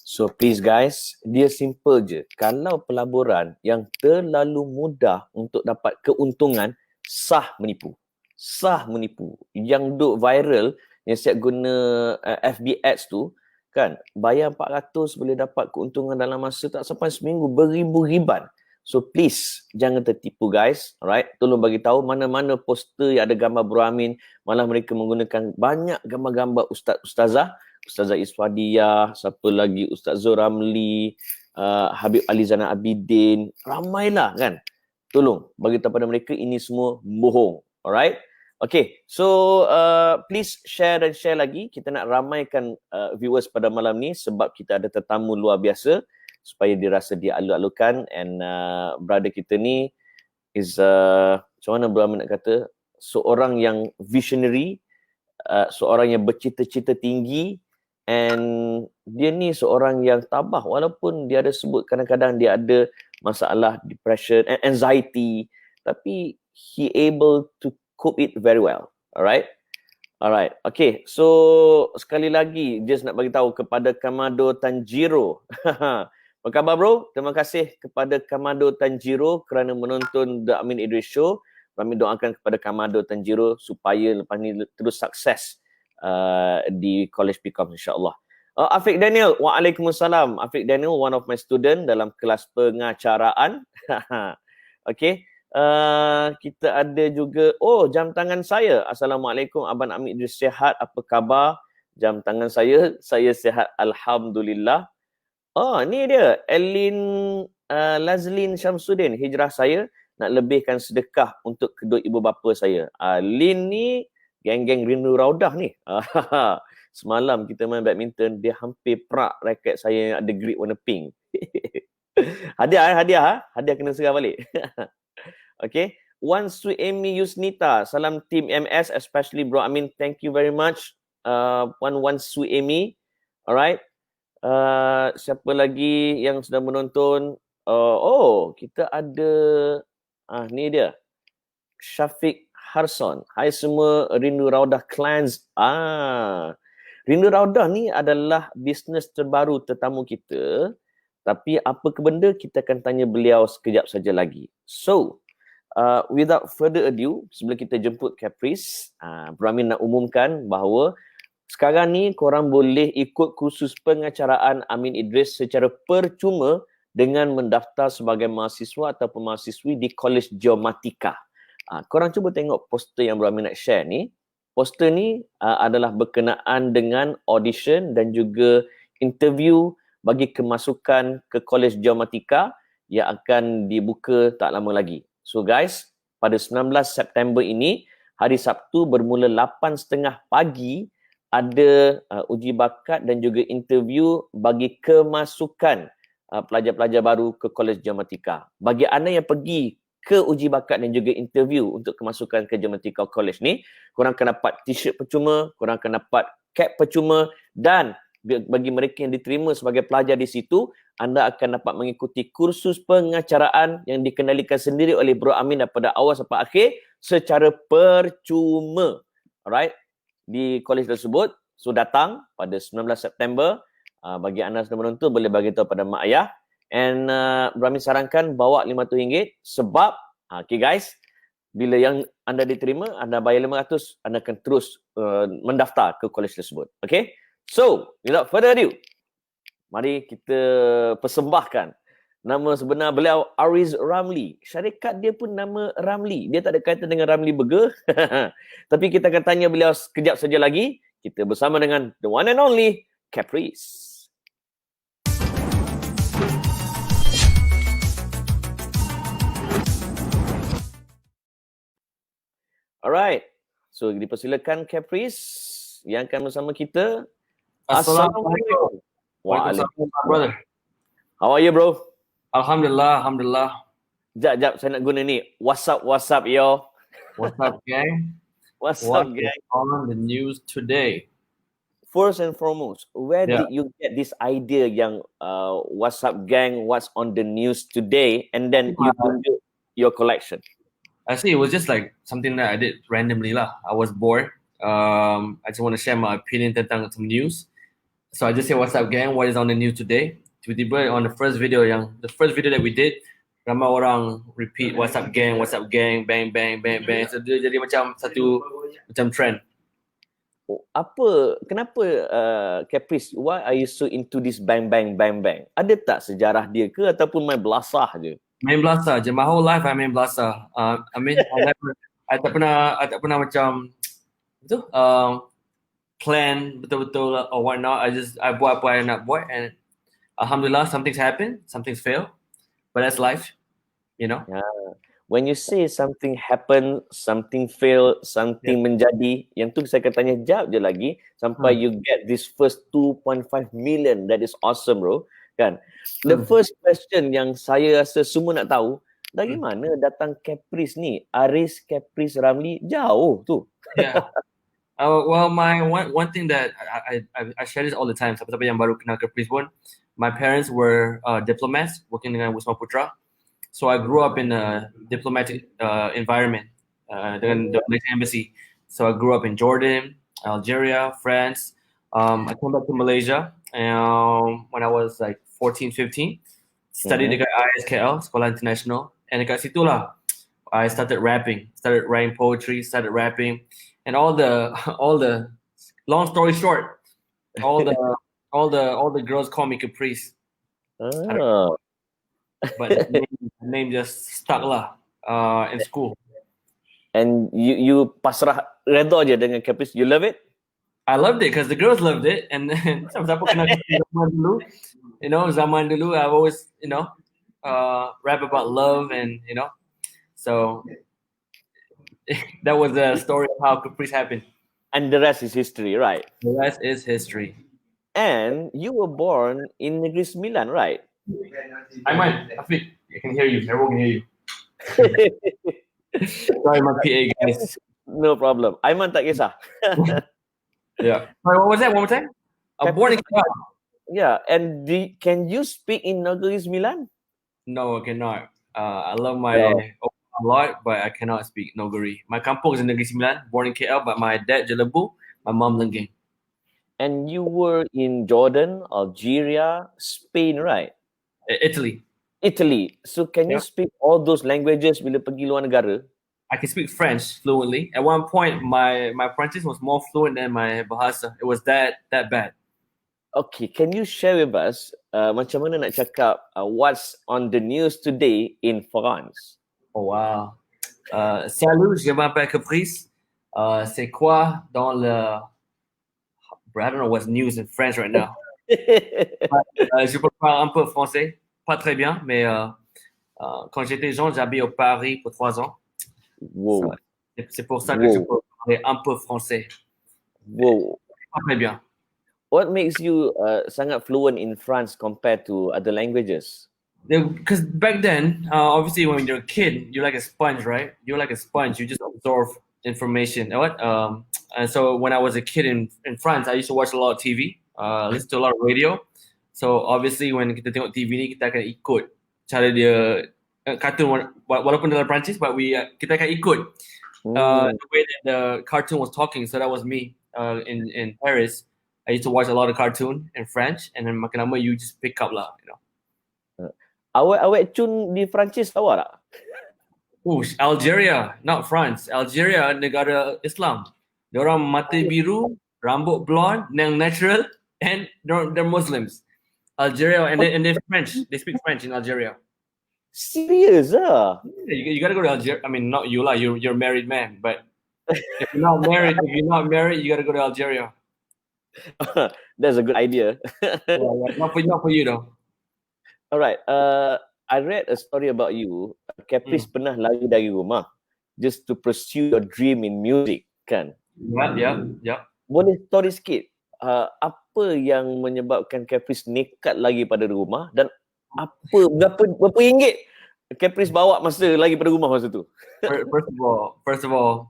So please guys, dia simple je. Kalau pelaburan yang terlalu mudah untuk dapat keuntungan, sah menipu. Sah menipu. Yang duk viral, yang siap guna FB ads tu, kan, bayar 400 boleh dapat keuntungan dalam masa tak sampai seminggu, beribu-riban. So please, jangan tertipu guys. Alright, tolong bagi tahu mana-mana poster yang ada gambar Bro Amin, malah mereka menggunakan banyak gambar-gambar ustaz-ustazah, Ustazah Iswadiyah, siapa lagi, Ustaz Zul Ramli, Habib Alizana Abidin, ramailah kan. Tolong bagi tahu pada mereka ini semua bohong. Alright? Okay, so please share dan share lagi. Kita nak ramaikan viewers pada malam ni sebab kita ada tetamu luar biasa supaya dia rasa dia alu-alukan. And brother kita ni is, macam mana Bro Amin nak kata, seorang yang visionary, seorang yang bercita-cita tinggi, and dia ni seorang yang tabah walaupun dia ada sebut kadang-kadang dia ada masalah depression and anxiety, tapi he able to cope it very well. Alright, okay, so sekali lagi just nak bagi tahu kepada Kamado Tanjiro. Apa khabar bro? Terima kasih kepada Kamado Tanjiro kerana menonton The Amin Idris Show. Kami doakan kepada Kamado Tanjiro supaya lepas ni terus sukses di College Pickup insyaAllah. Afiq Daniel, waalaikumsalam. Afiq Daniel, one of my student dalam kelas pengacaraan. Okay, kita ada juga, jam tangan saya. Assalamualaikum Abang Amin Idris, sihat, apa khabar? Jam tangan saya sihat Alhamdulillah. Ni dia, Elin Lazlin Syamsuddin, hijrah saya nak lebihkan sedekah untuk kedua ibu bapa saya. Lin ni geng-geng rindu raudah ni. Semalam kita main badminton, dia hampir perak raket saya yang ada grip warna pink. Hadiah kena serah balik. Okay. One Sweet Amy Yusnita, salam team MS, especially Bro Amin, thank you very much. One Sweet Amy. Alright. Siapa lagi yang sedang menonton? Kita ada ni dia, Syafiq Harson. Hai semua Rindu Raudah Clans. Rindu Raudah ni adalah bisnes terbaru tetamu kita. Tapi apa ke benda, kita akan tanya beliau sekejap saja lagi. So, without further ado, sebelum kita jemput Caprice, Bro Amin nak umumkan bahawa sekarang ni korang boleh ikut kursus pengacaraan Amin Idris secara percuma dengan mendaftar sebagai mahasiswa ataupun mahasiswi di College Geomatika. Korang cuba tengok poster yang Bro Amin nak share ni. Poster ni adalah berkenaan dengan audition dan juga interview bagi kemasukan ke College Geomatika yang akan dibuka tak lama lagi. So guys, pada 19 September ini, hari Sabtu bermula 8.30 pagi, ada uji bakat dan juga interview bagi kemasukan pelajar-pelajar baru ke College Geomatika. Bagi anda yang pergi ke uji bakat dan juga interview untuk kemasukan ke Geomatika College ni, korang akan dapat t-shirt percuma, korang akan dapat cap percuma, dan bagi mereka yang diterima sebagai pelajar di situ, anda akan dapat mengikuti kursus pengacaraan yang dikendalikan sendiri oleh Bro Amin daripada awal sampai akhir secara percuma. Alright, di college tersebut. So datang pada 19 September. Bagi anda yang menonton boleh bagi tahu pada mak ayah. And Bro Amin sarankan bawa RM50 sebab okay guys, bila yang anda diterima, anda bayar 500, anda akan terus mendaftar ke college tersebut. Okay, so without further ado, mari kita persembahkan nama sebenar beliau, Ariz Ramli. Syarikat dia pun nama Ramli. Dia tak ada kaitan dengan Ramli Burger. Tapi kita akan tanya beliau sekejap saja lagi. Kita bersama dengan the one and only Caprice. Alright. So dipersilakan Caprice yang akan bersama kita. Assalamualaikum. Waalaikumsalam, brother. How are you, bro? Alhamdulillah. Jap, saya nak guna ni. What's up, yo? What's up, gang? What's up, gang? On the news today? First and foremost, where did you get this idea yang what's up, gang, what's on the news today, and then you tunjuk your collection? Actually, it was just like something that I did randomly lah. I was bored. I just want to share my opinion tentang some news. So I just say, what's up gang, what is on the news today? Tiba-tiba on the first video that we did, ramai orang repeat what's up gang, bang bang bang bang. So dia jadi macam satu macam trend. Kenapa Caprice, why are you so into this bang bang bang bang? Ada tak sejarah dia ke ataupun main belasah je? Main belasah je. My whole life I main belasah. I mean, I tak pernah macam tu plan betul-betul or whatnot. I buat apa I nak buat, and alhamdulillah something's happened, something's failed, but that's life, you know. Yeah. When you say something happen, something fail, something menjadi, yang tu saya akan tanya jap je lagi sampai you get this first 2.5 million. That is awesome, bro. Kan? The first question yang saya rasa semua nak tahu, dari mana datang Caprice ni? Aris Caprice Ramli, jauh tu. Yeah. Well, my one thing that I share this all the time. Siapa-siapa yang baru kenal Caprice pun, my parents were diplomats working dengan Wisma Putra. So I grew up in a diplomatic environment dengan the Malaysian embassy. So I grew up in Jordan, Algeria, France. I came back to Malaysia when I was like 14, 15. Studied dekat ISKL, Sekolah International. And dekat situ lah, I started rapping, started writing poetry, started rapping. And all the long story short, all the girls call me Caprice. Oh. But the name just stuck lah in school. And you pasrah redha je dengan Caprice. You love it? I loved it because the girls loved it, and then siapa kenal zaman dulu, zaman dulu I've always rap about love, and so that was the story of how Caprice happened. And the rest is history, right? The rest is history. And you were born in Negeri Sembilan, right? Amin, Afiq, I can hear you. Everyone can hear you. Sorry, my PA guys. No problem. Aiman tak kisah. Yeah. Sorry, what was that? One more time? Born in Caprice. Yeah, and can you speak in Negeri Sembilan? No, I cannot. I love my a lot, but I cannot speak Nogari. My kampung is in Negeri Sembilan, born in KL, but my dad Jelebu, my mom Lenggeng. And you were in Jordan, Algeria, Spain, right? Italy. So can you speak all those languages bila pergi luar negara? I can speak French fluently. At one point, my French was more fluent than my Bahasa. It was that bad. Okay, can you share with us macam mana nak cakap what's on the news today in France? Oh wow. Salut, je m'appelle Caprice. C'est quoi dans le... I don't know what's news in French right now. Je peux parler un peu français. Pas très bien, mais quand j'étais jeune, j'habite au Paris pour 3 ans. Wow. C'est pour ça que je peux parler un peu français. Wow. Pas très bien. What makes you sangat fluent in France compared to other languages? Because back then, obviously, when you're a kid, you're like a sponge, right? You're like a sponge. You just absorb information. And so when I was a kid in France, I used to watch a lot of TV, listen to a lot of radio. So obviously, when kita tengok TV ni, kita akan ikut cara dia kartun walaupun dalam Perancis, but kita akan ikut the way that the cartoon was talking. So that was me in Paris. I used to watch a lot of cartoon in French, and then makin lama you just pick up lah, Awak cun di Perancis tahu tak? Algeria, not France. Algeria negara Islam. Diorang mata biru, rambut blonde, yang natural, and they're Muslims. Algeria, and they're French. They speak French in Algeria. Serious ah? You gotta go to Algeria. I mean, not you lah. You're a married man, but if you're not married, you gotta go to Algeria. That's a good idea. Not for you though. Alright, I read a story about you. Caprice pernah lari dari rumah just to pursue your dream in music, kan? Yeah. Boleh story sikit? Apa yang menyebabkan Caprice nekat lagi pada rumah, dan berapa ringgit Caprice bawa masa lagi pada rumah masa tu? First of all,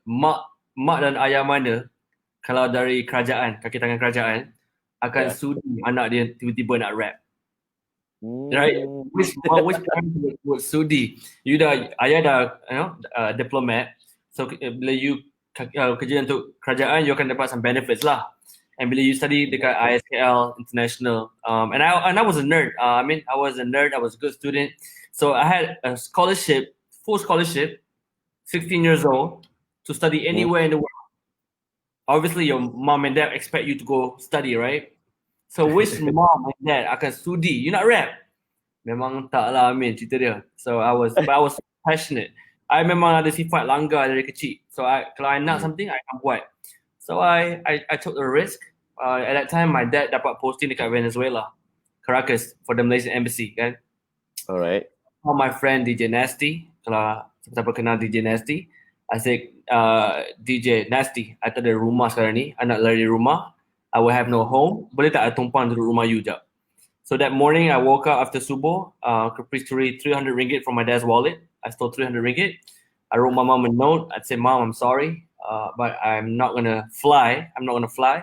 mak dan ayah mana kalau dari kerajaan, kaki tangan kerajaan akan sudi anak dia tiba-tiba nak rap. Right? Which parents would sudi? Ayah dah diplomat. So bila you kerja untuk kerajaan, you akan dapat some benefits lah. And bila you study dekat ISKL International, and I was a nerd. I mean, I was a nerd. I was a good student, so I had a scholarship, full scholarship, 16 years old, to study anywhere in the world. Obviously, your mom and dad expect you to go study, right? So which mom and dad akan studi? You nak rap? Memang tak lah, Amin, cerita dia. So I was passionate. I memang ada sifat langgar dari kecil. So kalau I nak something, I akan buat. So I took the risk. At that time, my dad dapat posting dekat Venezuela, Caracas, for the Malaysian embassy, kan. Alright. My friend DJ Nasty, kalau siapa kenal DJ Nasty, I said, DJ Nasty, I tak ada rumah sekarang ni, I nak lari rumah, I will have no home, boleh tak I tumpang duduk rumah you jap? So that morning, I woke up after subuh, Caprice 300 ringgit from my dad's wallet. I stole 300 ringgit. I wrote my mom a note. I'd say, Mom, I'm sorry, but I'm not going to fly. I'm not going to fly.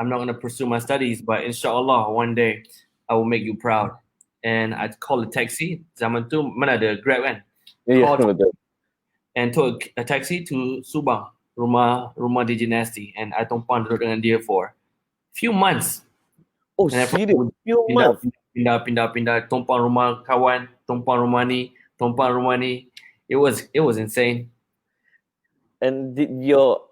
I'm not going to pursue my studies, but inshallah, one day, I will make you proud. And I called a taxi. Zaman tu, mana ada Grab kan? Yeah, betul. And took a taxi to Subang, rumah DJ Nasty. And I tumpang duduk dengan dia for a few months. Oh, serious? Few months? Pindah, tumpang rumah kawan, tumpang rumah ni. It was insane. And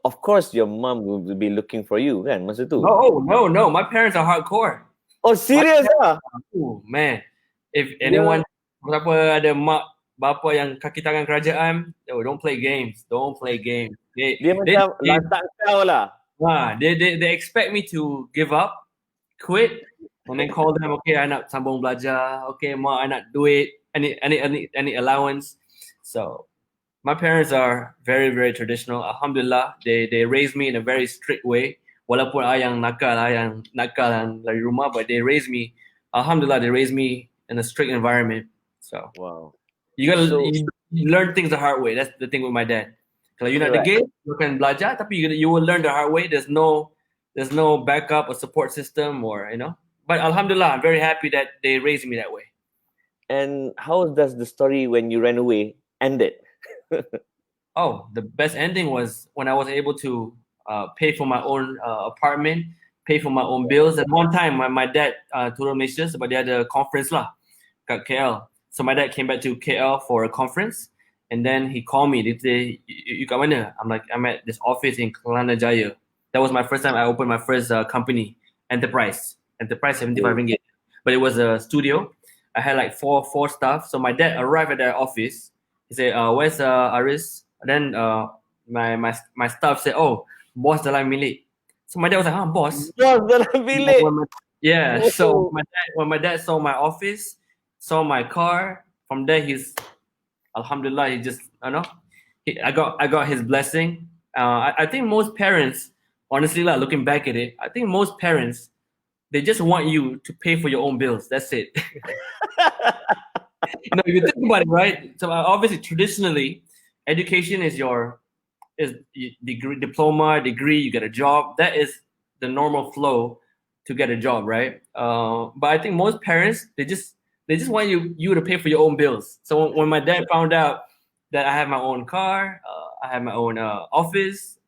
of course, your mom will be looking for you, kan, masa tu? No. My parents are hardcore. Oh, serious ah? Oh, man. If anyone, siapa ada mak, bapa yang kaki tangan kerajaan, don't play games. Don't play games. Dia macam lantak kau lah. They expect me to give up, quit, and then call them, okay, I nak sambung belajar, okay, mak, I nak duit, any allowance. So my parents are very, very traditional. Alhamdulillah, they raised me in a very strict way. Walaupun ayang nakal dan lari rumah, but they raised me, alhamdulillah, they raised me in a strict environment. So wow, you learn things the hard way. That's the thing with my dad. Kalau you nak degil, you can belajar, tapi you will learn the hard way. There's no backup or support system, or But alhamdulillah, I'm very happy that they raised me that way. And how does the story when you ran away ended? Oh, the best ending was when I was able to pay for my own apartment, pay for my own bills. At one time, my dad turun Malaysia sebab dia ada conference lah kat KL. So my dad came back to KL for a conference, and then he called me. Dia say, you kat mana? I'm like, I'm at this office in Kelana Jaya. That was my first time I opened my first company, Enterprise 75 ringgit. But it was a studio. I had like four staff. So my dad arrived at that office. He said, where's Aris? And then my staff said, oh, boss dalam milik. So my dad was like, boss? Boss dalam milik? Yeah. So when my dad saw my office, saw my car, from there alhamdulillah, he just, I got his blessing. I think most parents, honestly, looking back at it, I think most parents, they just want you to pay for your own bills. That's it. If you think about it, right? So obviously, traditionally, education is degree, diploma, degree. You get a job. That is the normal flow to get a job, right? But I think most parents, they just want you to pay for your own bills. So when my dad found out that I have my own car, I have my own office,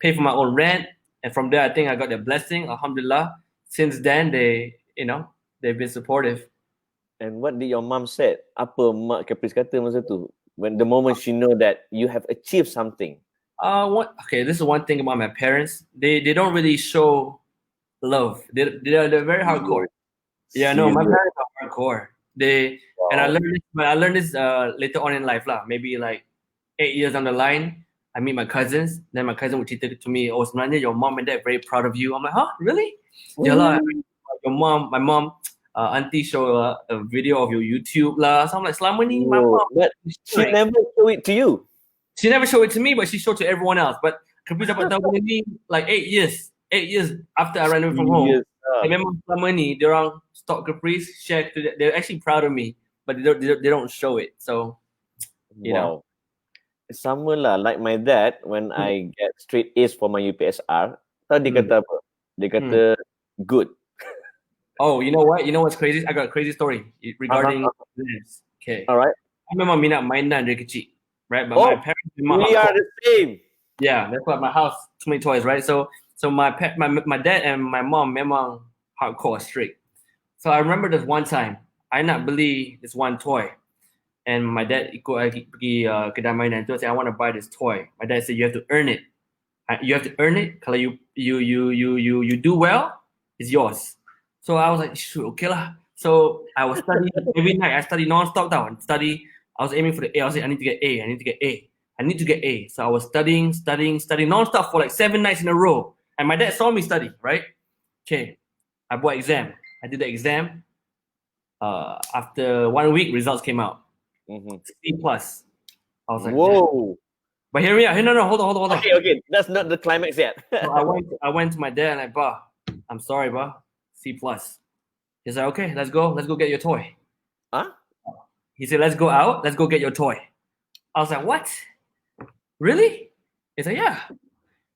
pay for my own rent, and from there, I think I got the blessing. Alhamdulillah. Since then, they've been supportive. And what did your mom say? Apa mak Caprice kata masa tu? When the moment she know that you have achieved something. This is one thing about my parents. They don't really show love. They're very hardcore. Yeah, no, my parents are hardcore. And I learned this later on in life lah. Maybe like 8 years down the line, I meet my cousins. Then my cousin would cerita to me, oh, sebenarnya your mom and dad very proud of you. I'm like, huh, really? Yeah lah. My mom, auntie show a video of your YouTube lah. So I'm like, selama ni, my mom. But she never show it to you. She never showed it to me, but she showed it to everyone else. But Caprice dapat tahu ni like 8 years. 8 years after I ran away from home. Memang selama ni, diorang stalk Caprice, share to they're actually proud of me, but they don't show it. So, you know. Sama lah, like my dad, when I get straight A's for my UPSR, tahu dia kata apa? Dia kata, good. Oh, you know what? You know what's crazy? I got a crazy story regarding this. Okay. All right. I memang minat mainan dari kecil, right? But my parents, we are the same. Yeah, that's why my house, too many toys, right? So So my dad and my mom memang hardcore strict. So I remember this one time, I not beli this one toy. And my dad ikut pergi kedai mainan tu, I said, I want to buy this toy. My dad said, you have to earn it. You have to earn it. Kalau you do well, it's yours. So I was like, shoot, okay lah. So I was studying every night. I studied non-stop tau. I was aiming for the A. I was like, I need to get A. I need to get A. I need to get A. So I was studying non-stop for like 7 nights in a row. And my dad saw me study, right? Okay. I bought exam. I did the exam. After 1 week, results came out. C plus. I was like, whoa. damn. But hear me out. Hey, no, hold on. Okay. That's not the climax yet. So I went to my dad and like, bah, I'm sorry, bah, C plus. He's like, okay, let's go get your toy. Huh? He said, let's go out, let's go get your toy. I was like, what? Really? He's like, yeah.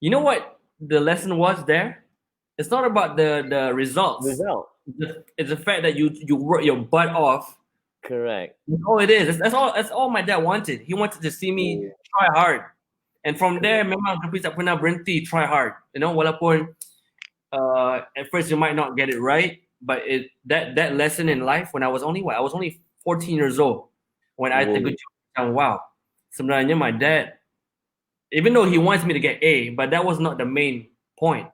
You know what the lesson was there? It's not about the results. It's the fact that you work your butt off. Correct. That's all it is. That's all my dad wanted. He wanted to see me try hard. And from there, memang Caprice tak pernah berhenti try hard. You know, walaupun at first you might not get it right, but that lesson in life when I was only 14 years old when I took a job. Wow, sebenarnya my dad, even though he wants me to get A, but that was not the main point.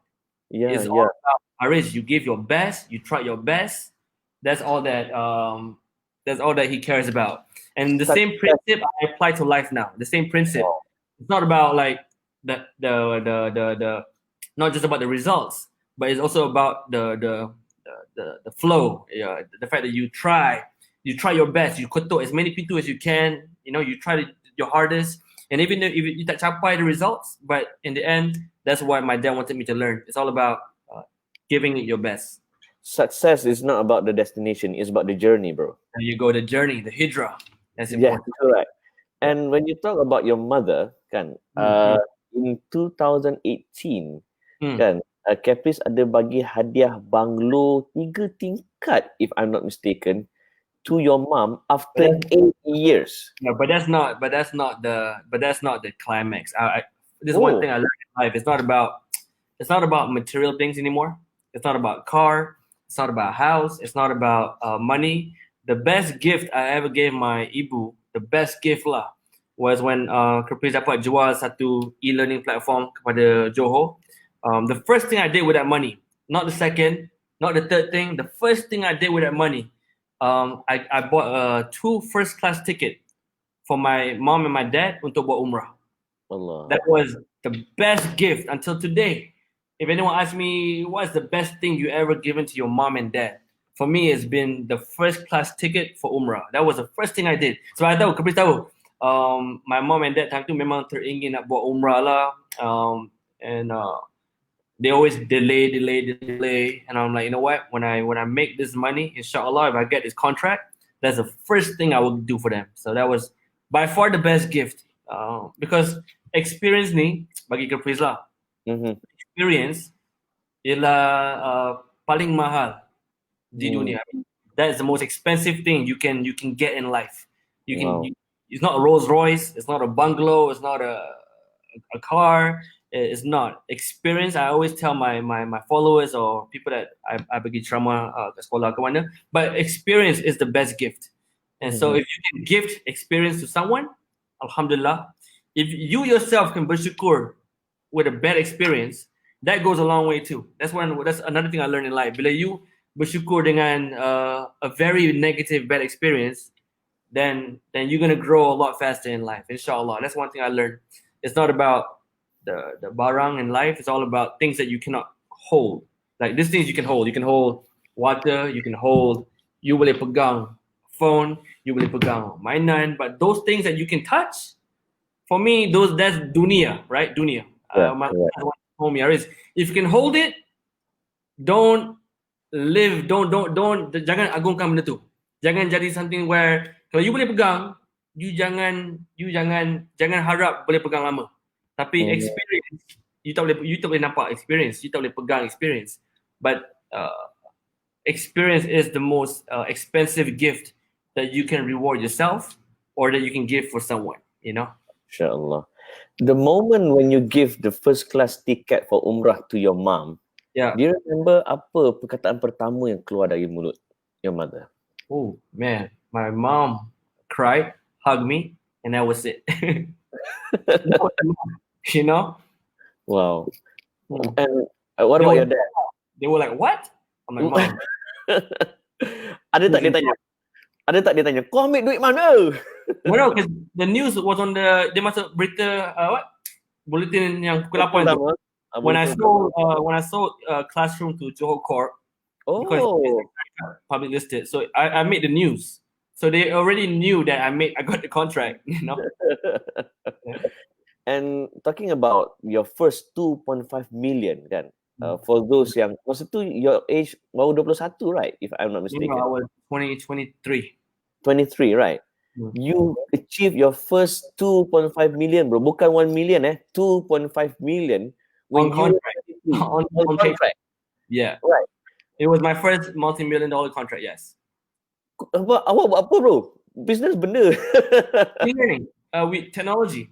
It's all about Idris. You give your best, you try your best. That's all that he cares about. And the same principle I apply to life now. The same principle. It's not about like the not just about the results, but it's also about the flow. Yeah, the fact that you try your best, you kotok as many people as you can. You know, you try your hardest, and even if you tak capai the results, but in the end, that's what my dad wanted me to learn. It's all about giving it your best. Success is not about the destination; it's about the journey, bro. There you go, the journey, the Hijrah. That's important. Yeah, correct. And when you talk about your mother, kan, in 2018, kan, Caprice ada bagi hadiah banglo 3 tingkat, if I'm not mistaken, to your mom after 8 years. No, but that's not the climax. This is one thing I learned in life. It's not about material things anymore. It's not about car. It's not about house. It's not about money. The best gift I ever gave my ibu, the best gift lah, was when Caprice dapat jual satu e-learning platform kepada Johor. The first thing I did with that money, not the second, not the third thing, the first thing I did with that money, I bought 2 first-class ticket for my mom and my dad untuk buat umrah. Allah. That was the best gift until today. If anyone asks me, what's the best thing you ever given to your mom and dad? For me, it's been the first-class ticket for umrah. That was the first thing I did. So I tahu, Caprice tahu, my mom and dad time tu memang teringin nak buat umrah lah. And they always delay. And I'm like, you know what? When I make this money, inshallah, if I get this contract, that's the first thing I will do for them. So that was by far the best gift. Because experience ni, bagi Caprice lah, experience ialah paling mahal di dunia. That is the most expensive thing you can get in life. It's not a Rolls Royce, it's not a bungalow, it's not a car. It's not experience. I always tell my followers or people that I pergi ceramah ke sekolah ke mana, but experience is the best gift. And so if you can gift experience to someone, alhamdulillah. If you yourself can bersyukur with a bad experience, that goes a long way too. That's another thing I learned in life. Bila you bersyukur dengan a very negative bad experience, then you're gonna grow a lot faster in life, inshallah. That's one thing I learned. It's not about the barang in life. It's all about things that you cannot hold. Like these things you can hold. You can hold water. You can hold. You boleh pegang phone. You boleh pegang mainan. But those things that you can touch, for me, that's dunia, right? Dunia. My homie Idris. If you can hold it, don't jangan agungkan benda tu. Jangan jadi something where kalau you boleh pegang, you jangan harap boleh pegang lama. Tapi experience, you tak boleh nampak experience, you tak boleh pegang experience. But experience is the most expensive gift that you can reward yourself or that you can give for someone, you know? Inshallah. The moment when you give the first class ticket for Umrah to your mom, Yeah. do you remember apa perkataan pertama yang keluar dari mulut your mother? Oh man, my mom cried, hugged me, and that was it. That was enough, you know. Wow. Hmm. And what They about were, your dad? they were like, "What?" I'm like, "Mom." Ada tak who's dia in tanya? charge? Ada tak dia tanya? Kau ambil duit mana? No, because the news was on the. They must have berita what? Bulletin yang pukul 8 tu. Pertama, When I bulletin sold pertama. when I sold classroom to Johor Corp because Oh, it's public listed, so I made the news. So they already knew that I got the contract, you know. Yeah. and talking about your first 2.5 million kan? For those yang masa tu your age baru 21, right? If I'm not You know, mistaken. I was 23. 23, right? Hmm. You achieved your first 2.5 million, bro. Bukan 1 million, 2.5 million when On you were contract. 23. on On paper. contract, Yeah. right? It was my first multi-million dollar contract, yes. Awak buat apa, bro? Business benda. Learning with technology.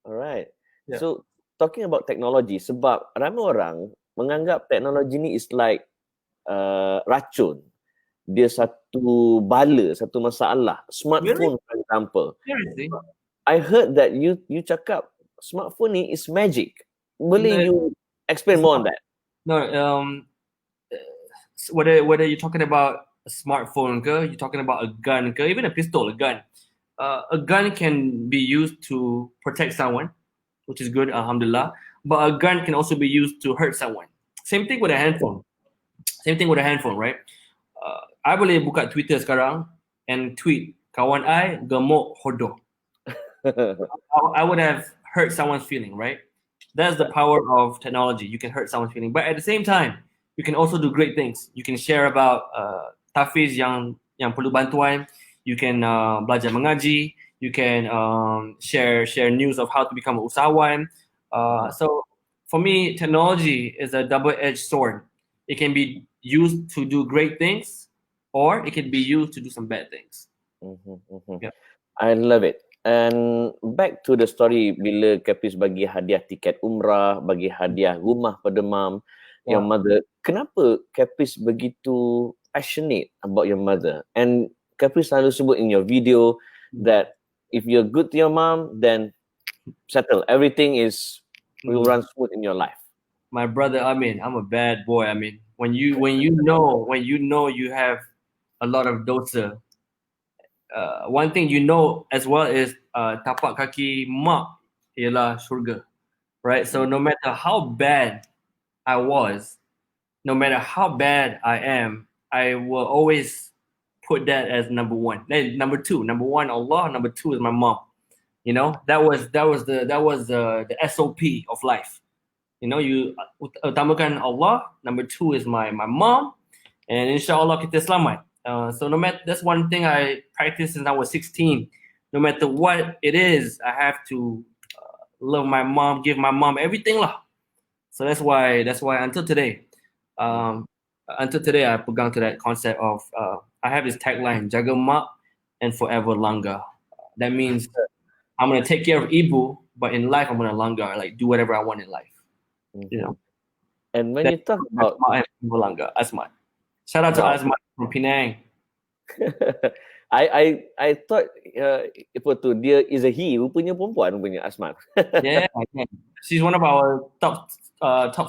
Alright. Yeah. So, talking about technology, sebab ramai orang menganggap teknologi ni is like racun. Dia satu bala, satu masalah. Smartphone, for example. Seriously? I heard that you cakap smartphone ni is magic. Boleh No, you explain more on that? No, whether you're talking about a smartphone, you're talking about a gun, even a pistol, a gun. A gun can be used to protect someone, which is good, alhamdulillah. But a gun can also be used to hurt someone. Same thing with a handphone. Right? I boleh buka Twitter sekarang and tweet, kawan I gemuk hodoh. I would have hurt someone's feeling, right? That's the power of technology. You can hurt someone's feeling, but at the same time, you can also do great things. You can share about tafiz yang perlu bantuan. You can belajar mengaji. You can share news of how to become a usahawan. So for me, technology is a double-edged sword. It can be used to do great things, or it can be used to do some bad things. Yeah. I love it. And back to the story bila Caprice bagi hadiah tiket umrah, bagi hadiah rumah pada mom, your mother. Kenapa Caprice begitu passionate about your mother? And Caprice selalu sebut in your video that if you're good to your mom, then settle. Everything will run smooth in your life. My brother Amin, I'm a bad boy. I mean, when you know you have a lot of dosa, one thing you know as well is tapak kaki mak ialah surga, right? So no matter how bad I was, no matter how bad I am, I will always put that as number one. Then number two, number one Allah, number two is my mom. You know, that was the SOP of life. You know, you utamakan Allah. Number two is my mom, and inshallah kita selamat. So no matter, that's one thing I practiced since I was 16. No matter what it is, I have to love my mom, give my mom everything lah. So that's why until today, I pegang to that concept of I have this tagline, jaga mak and forever langgar. That means I'm gonna take care of ibu, but in life I'm gonna langgar, like do whatever I want in life. You know. And when you talk about langgar, Asmat. Shout out to Asmat from Penang. I thought apa tu dia is a he, rupanya perempuan rupanya Asmat. Yeah, she's one of our top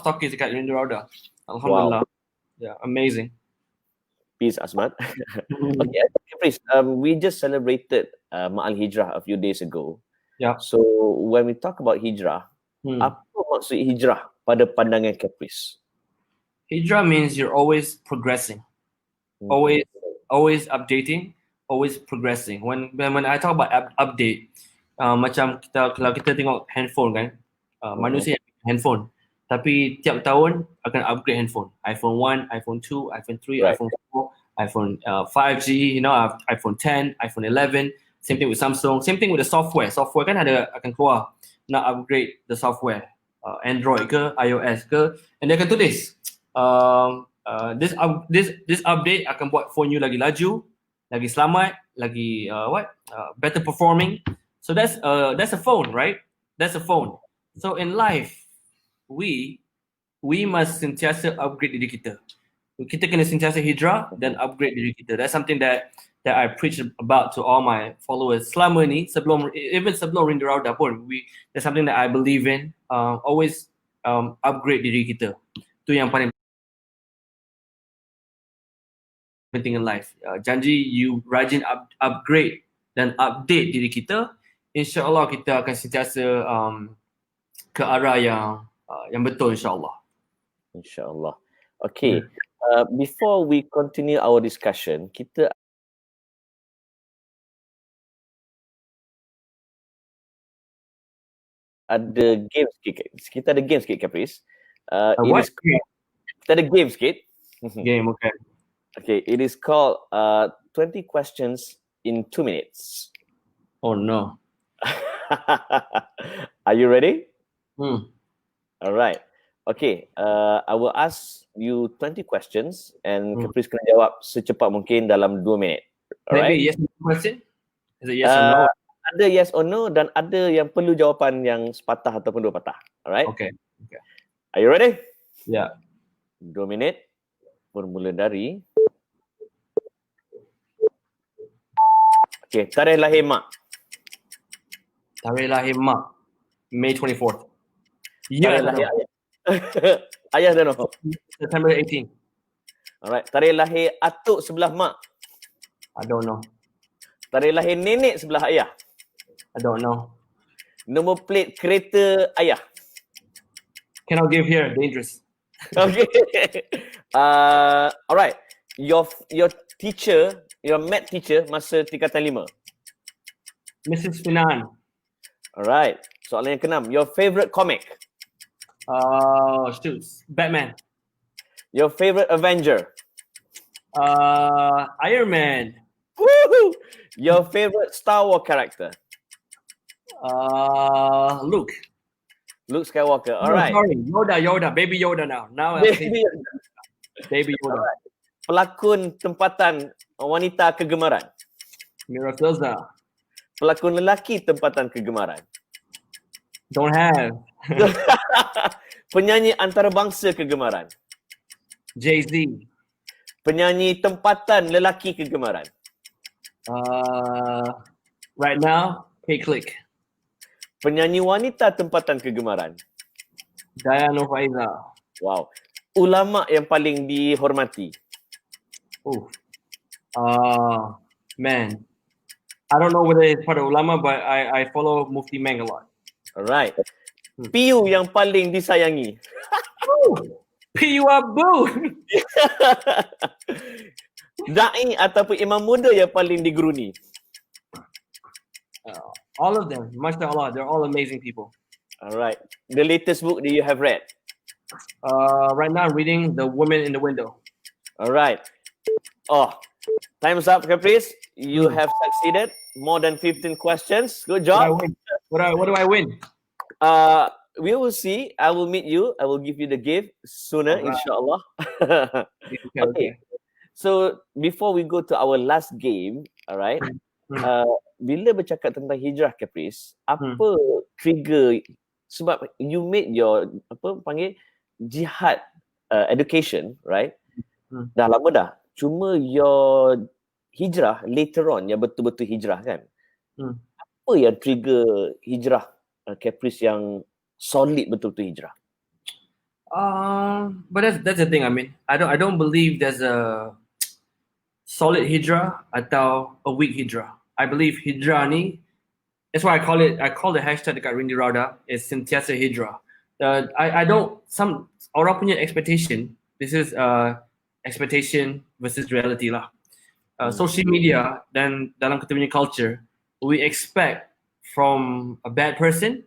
stockies dekat Indonesia. Alhamdulillah. Wow. Yeah, amazing. Peace, Asmat. Okay, Caprice, we just celebrated Ma'al Hijrah a few days ago. Yeah. So when we talk about Hijrah, apa maksud Hijrah pada pandangan Caprice? Hijrah means you're always progressing, always updating, always progressing. When I talk about update, macam kalau kita tengok handphone kan, manusia handphone, tapi tiap tahun akan upgrade handphone. iPhone 1, iPhone 2, iPhone 3, right. iPhone 4, iPhone 5G, you know, iPhone 10, iPhone 11. Same thing with Samsung. Same thing with the software. Software kan akan keluar nak upgrade the software. Android ke, iOS ke, and dia akan tulis this update akan buat phone you lagi laju, lagi selamat, lagi better performing. So that's a phone, right? That's a phone. So in life, we must sentiasa upgrade diri kita. Kita kena sentiasa hijrah dan upgrade diri kita. That's something that I preach about to all my followers. Selama ni, even sebelum Rindu Rauda pun, that's something that I believe in. Always upgrade diri kita. Itu yang paling penting in life. Janji you rajin upgrade dan update diri kita, insya-Allah kita akan sentiasa ke arah yang betul, insya-Allah. InsyaAllah. Okay. Before we continue our discussion, kita ada game sikit. Kita ada game sikit, Caprice. What? Kita ada game sikit. Game, okay. Okay, it is called 20 questions in 2 minutes. Oh no. Are you ready? Alright. Okay, I will ask you 20 questions and Caprice kena jawab secepat mungkin dalam 2 minit. Alright? Maybe yes question? Is it yes or no? Ada yes or no dan ada yang perlu jawapan yang sepatah ataupun 2 patah. Alright? Okay. Are you ready? Yeah. 2 minit bermula dari okay, tarikh lahir mak. Tarikh lahir mak, May 24th. Tarikh lahir ayah. Ayah dah know. September 18. Alright, tarikh lahir atuk sebelah mak. I don't know. Tarikh lahir nenek sebelah ayah. I don't know. Nombor plate kereta ayah. Cannot give here, dangerous. Okay. Alright. Your teacher, your math teacher masa tingkatan 5. Mrs. Finan. Alright. Soalan yang keenam. Your favorite comic. Batman. Your favorite Avenger. Iron Man. Woohoo! Your favorite Star Wars character. Luke. Luke Skywalker. Alright. No, sorry. Yoda. Baby Yoda now. Baby Yoda. Alright. Pelakon tempatan wanita kegemaran. Mira Filza. Pelakon lelaki tempatan kegemaran. Don't have. Penyanyi antarabangsa kegemaran. Jay-Z. Penyanyi tempatan lelaki kegemaran. Right now, K-Click. Penyanyi wanita tempatan kegemaran. Dayana Faiza. Wow. Ulama yang paling dihormati. Man. I don't know whether it's part of ulama, but I follow Mufti Meng a lot. Alright. PU yang paling disayangi. PU Abu. Da'i ataupun imam muda yang paling digeruni. All of them. MashaAllah. They're all amazing people. Alright. The latest book that you have read. Right now, I'm reading The Woman in the Window. Alright. Oh, time's up, Caprice. You have succeeded. More than 15 questions. Good job. What do I win? We will see. I will meet you. I will give you the gift sooner, inshallah. Okay. So before we go to our last game, alright. Bila bercakap tentang hijrah, Caprice, apa trigger? Sebab you made your jihad education, right? Dah lama dah. Cuma your hijrah later on, yang betul-betul hijrah kan? Apa yang trigger hijrah Caprice yang solid betul-betul hijrah? But that's the thing. I mean, I don't believe there's a solid hijrah atau a weak hijrah. I believe hijrah ni, that's why I call the hashtag dekat Rindu Rauda is sentiasa hijrah. Some orang punya expectation, this is expectation versus reality lah. Social media dan dalam kita punya culture, we expect from a bad person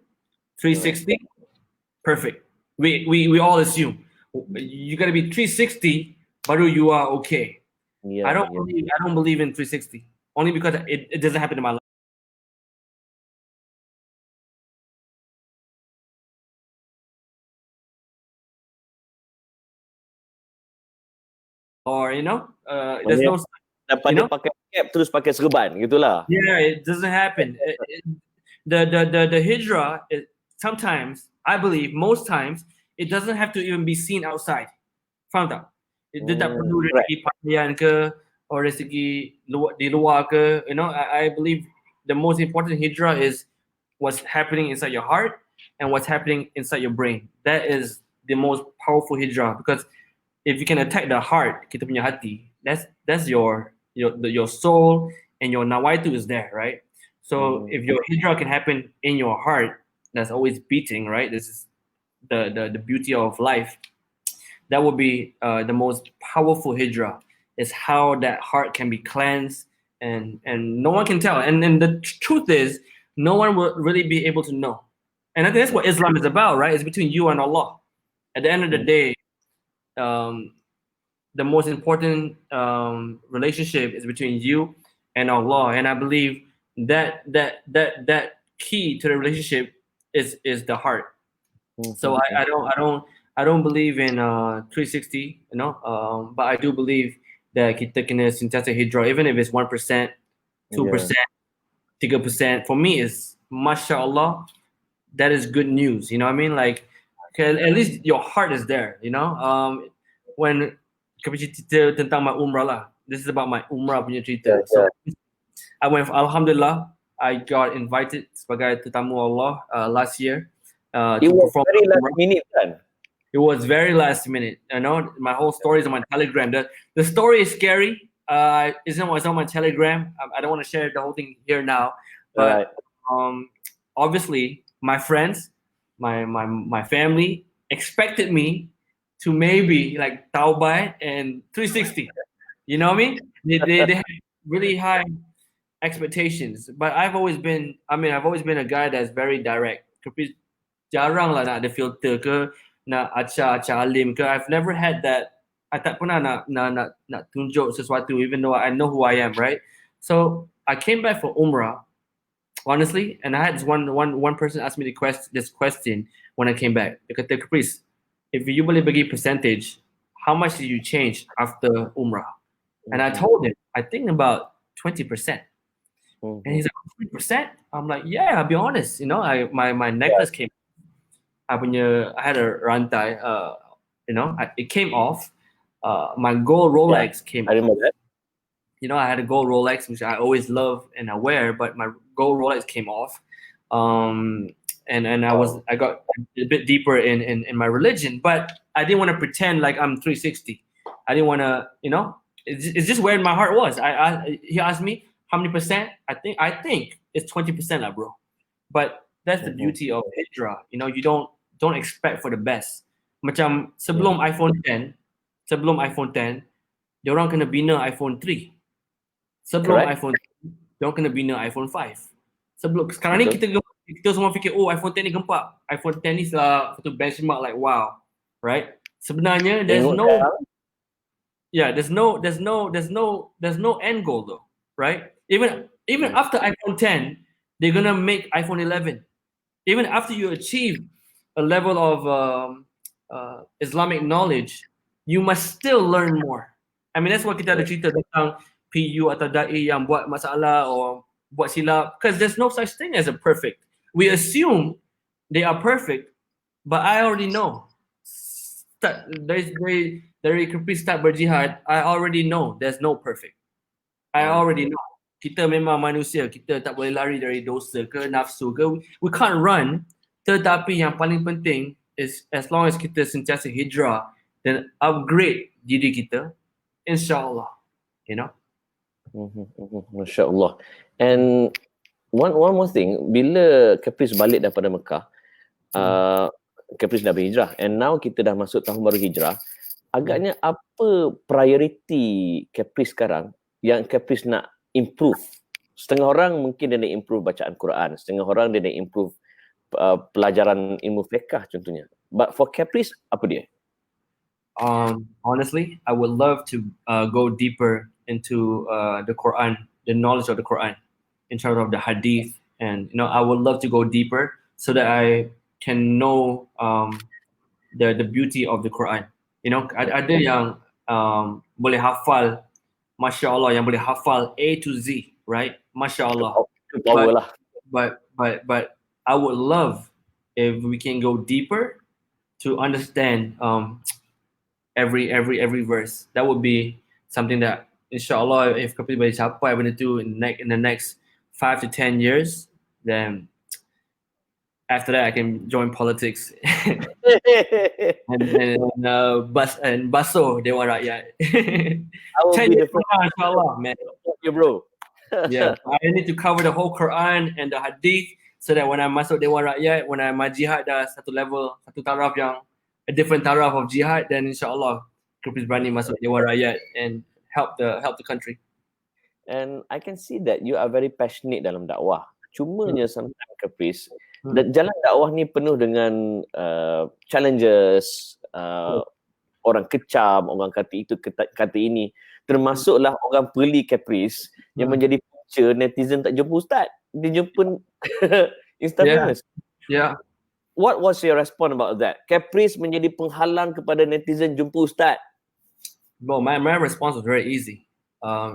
360 perfect. We all assume you gotta be 360 baru you are okay. I don't believe in 360 only because it doesn't happen in my life. Or there's no. Dapat dia pakai cap terus pakai serban gitulah. Yeah, it doesn't happen. The hijrah, sometimes, I believe, most times, it doesn't have to even be seen outside. Faham tak? Dia tak perlu dari Correct. segi pakaian ke, or dari segi di luar ke. You know, I believe the most important hijrah is what's happening inside your heart and what's happening inside your brain. That is the most powerful hijrah, because if you can attack the heart, kita punya hati, that's your soul, and your nawaitu is there, right? So if your hijrah can happen in your heart, that's always beating, right? This is the beauty of life. That would be the most powerful hijrah, is how that heart can be cleansed, and no one can tell. And the truth is, no one will really be able to know. And I think that's what Islam is about, right? It's between you and Allah. At the end of the day, the most important relationship is between you and Allah. And I believe that key to the relationship is the heart. So I don't believe in 360, you know, but I do believe that kita kena sentiasa hijrah, even if it's 1%, 2%, 3%. For me, is mashallah, that is good news. You know what I mean? Like, okay, at least your heart is there. You know, when Caprice cerita tentang my umrah lah, this is about my umrah punya cerita. So I went. Alhamdulillah, I got invited sebagai tetamu Allah last year. It was very last minute, kan? It was very last minute. You know, my whole story is on my Telegram. The story is scary. It's on my Telegram. I don't want to share the whole thing here now, but obviously, my friends, my family expected me to maybe like taubat and 360. You know what I mean? They have really high expectations. But I've always been a guy that's very direct. Jarang lah nak ada filter ke, nak acah alim ke. I've never had that. I tak pernah nak tunjuk sesuatu, even though I know who I am, right? So I came back for Umrah, honestly, and I had one person ask me this question when I came back. Dia kata, Caprice, if you boleh bagi percentage, how much did you change after Umrah? And I told him, I think about 20%. And he's like, 20%? I'm like, yeah, I'll be honest. You know, my necklace came. I had a rantai. You know, it came off. My gold Rolex came. I remember that. You know, I had a gold Rolex, which I always love and I wear, but my gold Rolex came off. And I got a bit deeper in my religion, but I didn't want to pretend like I'm 360. I didn't want to, you know, it's just where my heart was. He asked me how many percent. I think it's 20%, lah, bro. But that's the beauty of Hijrah. You know, you don't expect for the best. Macam sebelum iPhone 10, dia orang kena bina iPhone 3. Sebelum iPhone 3, dia orang kena bina iPhone 5. Sekarang ni kita semua fikir, oh, iPhone 10 ni gempak. iPhone 10 ni satu benchmark, like wow, right? Sebenarnya there's no end goal though, right? Even after iPhone 10, they're gonna make iPhone 11. Even after you achieve a level of Islamic knowledge, you must still learn more. I mean, that's what kita ada cerita tentang PU atau dai yang buat masalah or buat silap, because there's no such thing as a perfect. We assume they are perfect, but I already know. Dari Caprice start berjihad, I already know there's no perfect. I already know. Kita memang manusia, kita tak boleh lari dari dosa ke, nafsu ke. We can't run. Tetapi yang paling penting is as long as kita sentiasa hijrah dan upgrade diri kita, insyaAllah, you know. Masya Allah. And one more thing, bila Caprice balik daripada Mekah, Caprice dah berhijrah, and now kita dah masuk tahun baru hijrah, agaknya apa priority Caprice sekarang yang Caprice nak improve? Setengah orang mungkin dia nak improve bacaan Quran, setengah orang dia nak improve pelajaran ilmu fiqh contohnya. But for Caprice, apa dia? Honestly, I would love to go deeper into the Quran, the knowledge of the Quran, in terms of the hadith, and you know, I would love to go deeper so that I can know the beauty of the Quran. You know, ada yang boleh hafal, Masya Allah, yang boleh hafal A to Z, right? Masya Allah. But I would love if we can go deeper to understand every verse, that would be something that inshallah if Caprice boleh capai benda tu in the next 5 to 10 years, then after that I can join politics and basuh Dewan Rakyat. I will 10 be years the from first now, inshallah, man. you, bro. Yeah, I need to cover the whole Quran and the Hadith so that when I masuk Dewan Rakyat, when my jihad dah satu level, satu taraf yang a different taraf of jihad, then inshallah Caprice berani masuk Dewan Rakyat and help the country. And I can see that you are very passionate dalam dakwah. Cumanya sometimes Caprice, jalan dakwah ni penuh dengan challenges, orang kecam, orang kata itu, kata ini. Termasuklah orang peli Caprice yang menjadi punca netizen tak jumpa ustaz. Dia jumpa Instagramers. Yeah. What was your response about that? Caprice menjadi penghalang kepada netizen jumpa ustaz. Well, my response was very easy.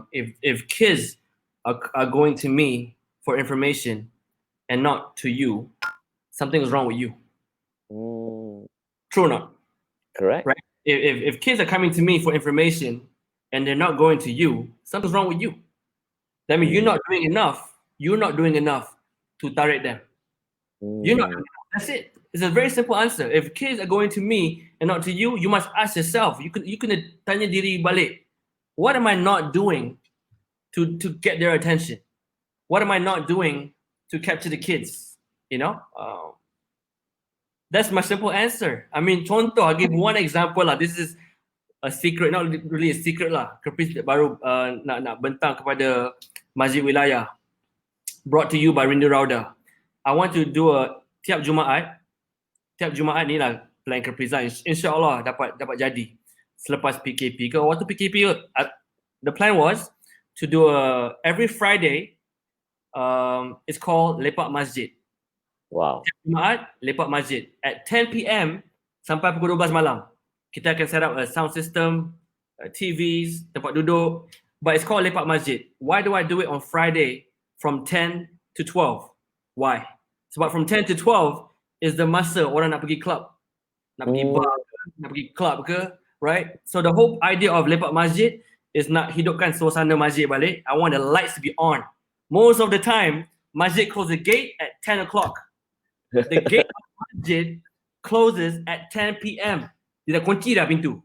If kids are going to me for information and not to you, something is wrong with you. True or not? Correct. Right? If kids are coming to me for information and they're not going to you, something's wrong with you. That means you're not doing enough. You're not doing enough to direct them. You're not doing enough. That's it. It's a very simple answer. If kids are going to me and not to you, you must ask yourself. You can tanya diri balik. What am I not doing to get their attention? What am I not doing to capture the kids? You know? That's my simple answer. I mean, contoh, I'll give one example lah. This is a secret, not really a secret lah. Caprice baru nak bentang kepada Masjid Wilayah. Brought to you by Rindu Rauda. I want to do a tiap Jumaat ni lah plan Caprice lah. InsyaAllah dapat jadi. Selepas PKP ke, waktu PKP the plan was to do every Friday, it's called Lepak Masjid. Wow. Jumaat, Lepak Masjid. At 10 p.m. sampai pukul 12 malam. Kita akan set up a sound system, TVs, tempat duduk. But it's called Lepak Masjid. Why do I do it on Friday from 10 to 12? Why? Sebab from 10 to 12 is the masa orang nak pergi club. Nak pergi bar ke, nak pergi club ke, right? So the whole idea of Lepak Masjid is nak hidupkan suasana masjid balik. I want the lights to be on. Most of the time, masjid closes the gate at 10 o'clock. The gate of masjid closes at 10 p.m. Dia dah kunci dah pintu.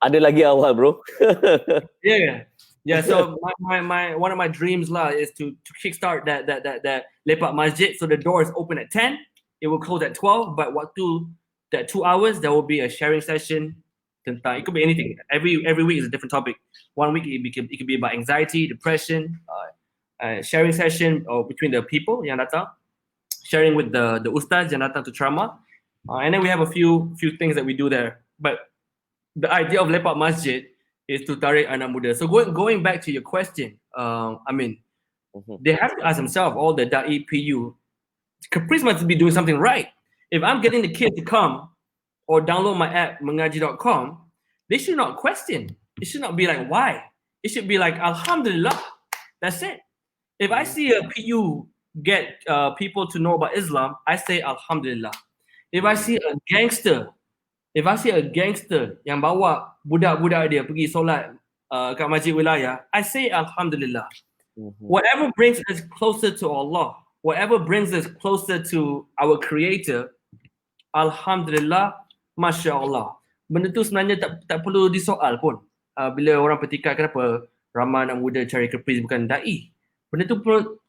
Ada lagi awal, bro. Yeah. So my one of my dreams lah is to kickstart that Lepak Masjid. So the door is open at 10. It will close at 12. But that 2 hours, there will be a sharing session. It could be anything. Every week is a different topic. 1 week it could be about anxiety, depression, sharing session between the people yang datang, sharing with the ustaz yang datang to ceramah, and then we have a few things that we do there. But the idea of Lepak Masjid is to tarik anak muda. So going back to your question, I mean, they have to ask themselves, all the Da'i PU, Caprice must be doing something right. If I'm getting the kids to come or download my app, mengaji.com, they should not question. It should not be like, why? It should be like, Alhamdulillah. That's it. If I see a PU get people to know about Islam, I say Alhamdulillah. If I see a gangster yang bawa budak-budak dia pergi solat kat Masjid Wilayah, I say Alhamdulillah. Whatever brings us closer to Allah, whatever brings us closer to our Creator, Alhamdulillah, Masya Allah. Benda tu sebenarnya tak perlu disoal pun. Bila orang petikai kenapa ramai anak muda cari Caprice bukan da'i, benda tu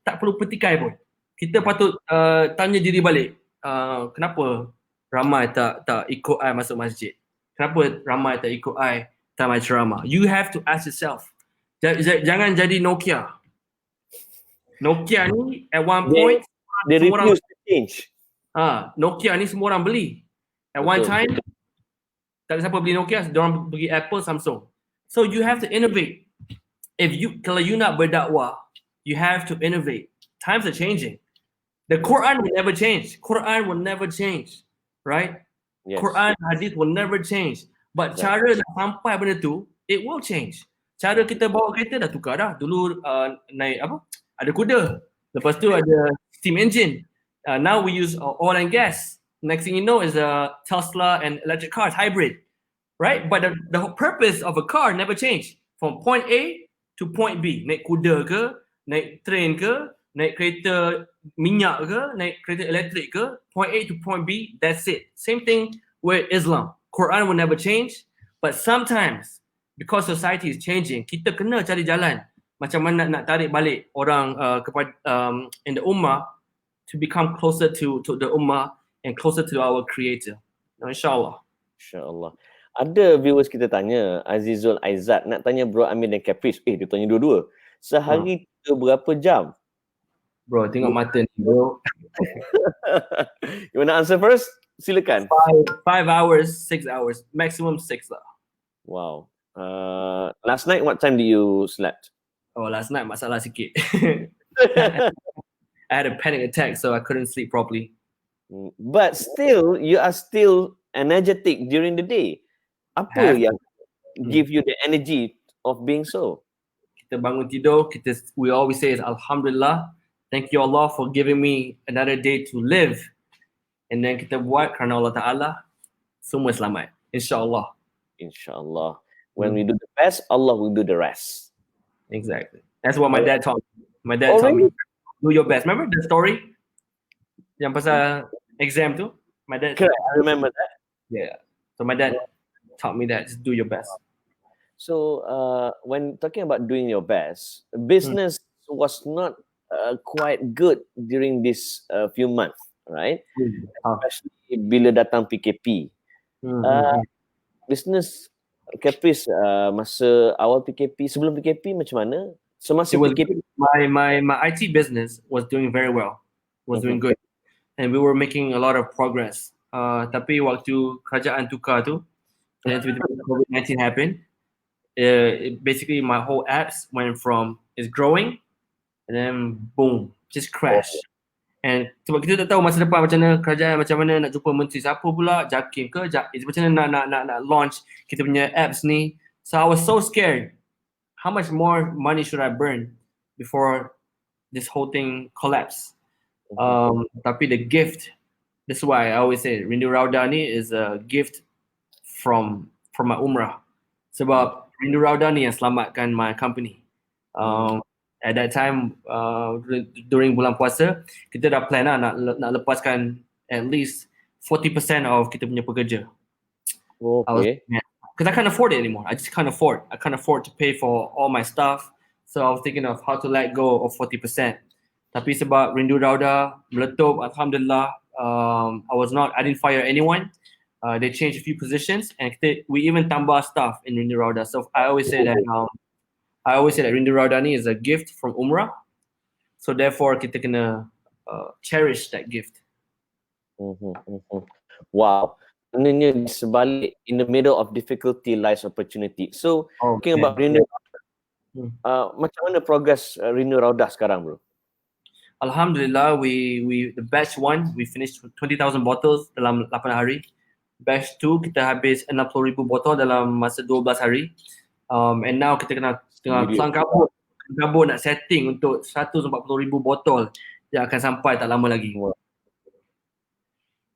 tak perlu petikai pun. Kita patut tanya diri balik, kenapa ramai tak ikut I masuk masjid? Kenapa ramai tak ikut I tamat ceramah? You have to ask yourself. Jangan jadi Nokia. Nokia ni at one point they refuse to change. Nokia ni semua orang beli. At one time tak ada siapa beli Nokia, diorang pergi Apple, Samsung. So you have to innovate. Kalau you nak berdakwah, you have to innovate. Times are changing. The Quran will never change. Right? Yes. Quran, hadith will never change. But cara nak sampai benda tu, it will change. Cara kita bawa kereta dah tukar dah. Dulu naik ada kuda. Lepas tu ada steam engine. Now we use oil and gas. Next thing you know is a Tesla and electric cars hybrid, right? But the whole purpose of a car never changed. From point A to point B. Naik kuda ke, naik train ke, naik kereta minyak ke, naik kereta elektrik ke, point A to point B, that's it. Same thing with Islam. Quran will never change, but sometimes because society is changing, kita kena cari jalan macam mana nak tarik balik orang kepada in the ummah to become closer to the ummah and closer to our creator. InsyaAllah. InsyaAllah. Ada viewers kita tanya, Azizul Aizat nak tanya Bro Amin dan Caprice. Dia tanya dua-dua. Sehari kita berapa jam? Bro, tengok mata ni bro. You want to answer first? Silakan. 5 hours, 6 hours, maximum 6 lah. Wow. Last night, what time did you slept? Oh, last night masalah sikit. I had a panic attack, so I couldn't sleep properly. But still, you are still energetic during the day. Apa yang give you the energy of being so? Kita bangun tidur, we always say is Alhamdulillah. Thank you Allah for giving me another day to live. And then kita buat kerana Allah Ta'ala, semua selamat. InsyaAllah. InsyaAllah. When we do the best, Allah will do the rest. Exactly. That's what my dad taught me. My dad taught me, do your best. Remember the story? Yang pasal exam tu? My dad. Correct. I remember that. Yeah. So my dad taught me that. Just do your best. So when talking about doing your best, business was not quite good during this few months, right? Especially bila datang PKP. Business Caprice masa awal PKP, sebelum PKP macam mana? Semasa PKP, my IT business was doing very well, was doing good, and we were making a lot of progress. Tapi waktu kerajaan tukar tu, and then COVID-19 happened, basically my whole apps went from is growing, and then boom, just crashed. And sebab kita tak tahu masa depan macam mana kerajaan, macam mana nak jumpa menteri siapa pula, Jakim ke, macam mana nak launch kita punya apps ni. So I was so scared. How much more money should I burn before this whole thing collapse? Tapi the gift, that's why I always say Rindu Rauda ni is a gift from my umrah. Sebab Rindu Rauda ni yang selamatkan my company. At that time, during bulan puasa, kita dah plan lah nak lepaskan at least 40% of kita punya pekerja. Okay. Because I can't afford it anymore. I just can't afford. I can't afford to pay for all my stuff. So I was thinking of how to let go of 40%. Tapi sebab Rindu Rauda meletup, Alhamdulillah, I didn't fire anyone. They changed a few positions, and we even tambah staff in Rindu Rauda. So I always say that Rindu Rauda ni is a gift from Umrah. So therefore kita kena cherish that gift. Wow. Sebenarnya di sebalik, in the middle of difficulty lies opportunity. So talking about Rindu Rauda, macam mana progress Rindu Rauda sekarang, bro? Alhamdulillah, the batch 1 we finished 20,000 bottles dalam 8 hari. Batch 2 kita habis 60,000 botol dalam masa 12 hari. And now kita tengah kabur nak setting untuk 140,000 botol yang akan sampai tak lama lagi.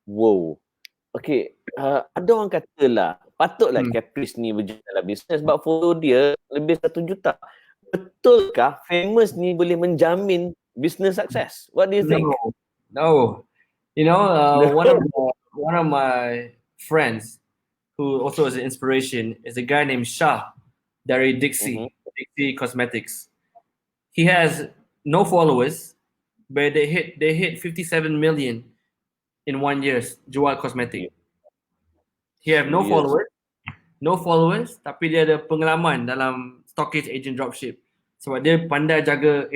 Wow. Okay, ada orang kata lah, patutlah Caprice ni berjalan dalam bisnes sebab follow dia lebih 1 juta. Betulkah famous ni boleh menjamin business success? What do you think? No. You know, one of my friends who also is an inspiration is a guy named Shah dari Dixie Cosmetics. He has no followers, but they hit 57 million in 1 year jual kosmetik. He have no followers, tapi dia ada pengalaman dalam stockist agent dropship. Sebab dia pandai jaga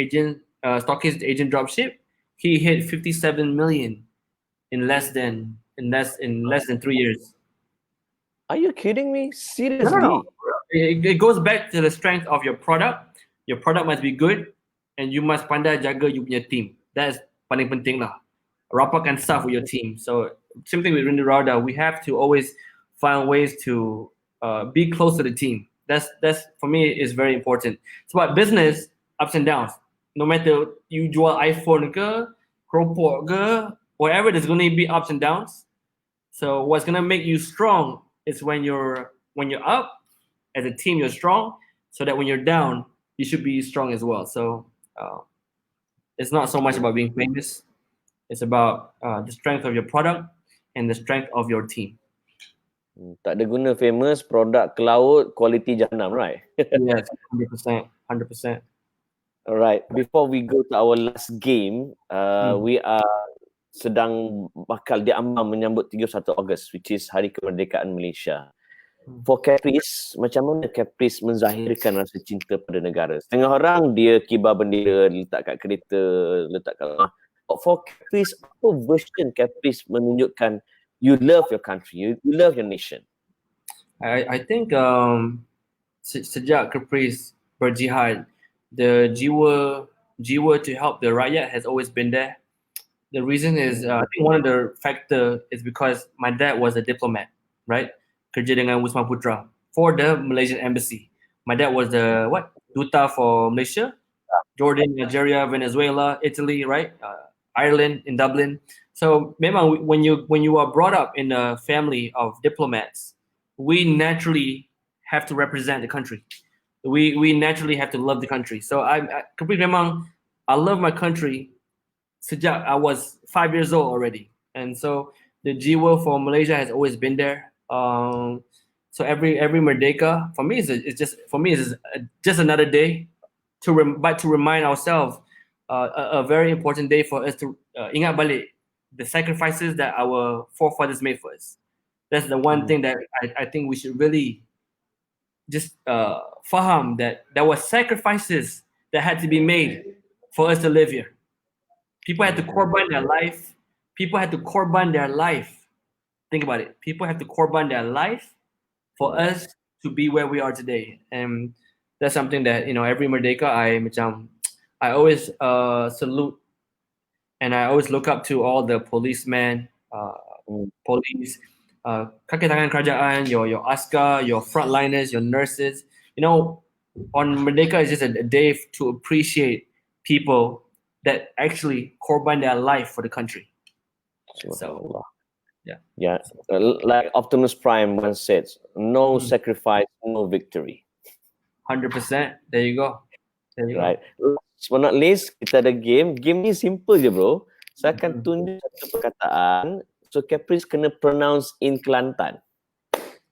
stockist agent dropship, he hit 57 million in less than 3 years. Are you kidding me? Seriously? No. It goes back to the strength of your product. Your product must be good, and you must pandai jaga you punya team. That's paling penting lah. Rapatkan staff with your team. So same thing with Rindu Rauda. We have to always find ways to be close to the team. That's for me is very important. It's about business ups and downs. No matter you jual iPhone ke, keropok ke, whatever, there's going to be ups and downs. So what's gonna make you strong is when you're up as a team, you're strong. So that when you're down, you should be strong as well. So it's not so much about being famous. It's about the strength of your product and the strength of your team. Tak ada guna famous, produk ke laut, quality jahanam, right? Yes, 100%, 100%. Alright, before we go to our last game, we are sedang bakal diambang menyambut 31 Ogos, which is Hari Kemerdekaan Malaysia. For Caprice, macam mana Caprice menzahirkan rasa cinta pada negara? Setengah orang dia kibar bendera, letak kat kereta, letak kat rumah. But for Caprice, apa version Caprice menunjukkan you love your country, you love your nation? I think sejak Caprice berjihad, the jiwa to help the rakyat has always been there. The reason is I think one of the factor is because my dad was a diplomat, right? Kerja dengan Wisma Putra for the Malaysian embassy. My dad was the duta for Malaysia, Jordan, Nigeria, Venezuela, Italy, right? Ireland, in Dublin. So memang when you are brought up in a family of diplomats, we naturally have to represent the country. We naturally have to love the country. So I love my country sejak I was 5 years old already. And so the jiwa for Malaysia has always been there. So every Merdeka for me is just another day to remind ourselves a very important day for us to ingat balik the sacrifices that our forefathers made for us. That's the one thing that I think we should really just faham that there were sacrifices that had to be made for us to live here. People had to korban their life. People had to korban their life. Think about it. People have to korban their life for us to be where we are today. And that's something that, every Merdeka, I always salute, and I always look up to all the policemen, police, kaki tangan kerajaan, your askar, your frontliners, your nurses. On Merdeka is just a day to appreciate people that actually korban their life for the country. So, yeah. Like Optimus Prime once said, no sacrifice, no victory. 100%. There you go. Right. Last but not least, kita ada game. Game ni simple je, bro. Saya akan tunjuk satu perkataan. So Caprice kena pronounce in Kelantan.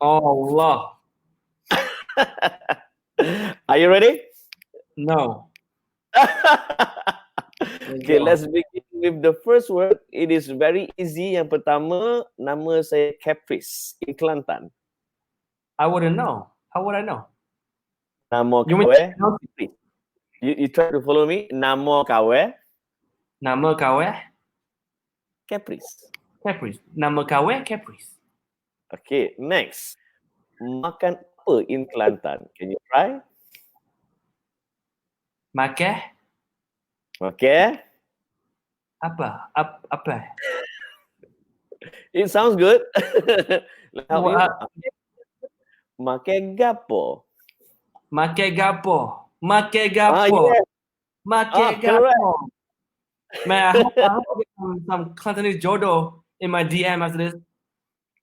Oh Allah. Are you ready? No. Okay, let's begin with the first word. It is very easy. Yang pertama, nama saya Caprice in Kelantan. I wouldn't know. How would I know? Nama kau You try to follow me. Nama kau Nama kau Caprice. Caprice. Nama kau Caprice. Okay, next. Makan apa in Kelantan? Can you try? Makan Okay. apa? It sounds good. Makan gapo? Makan gapo? Makan Ah, gapo? yes. Makan gapo? Man, I hope I get some Cantonese jodo in my DM after this.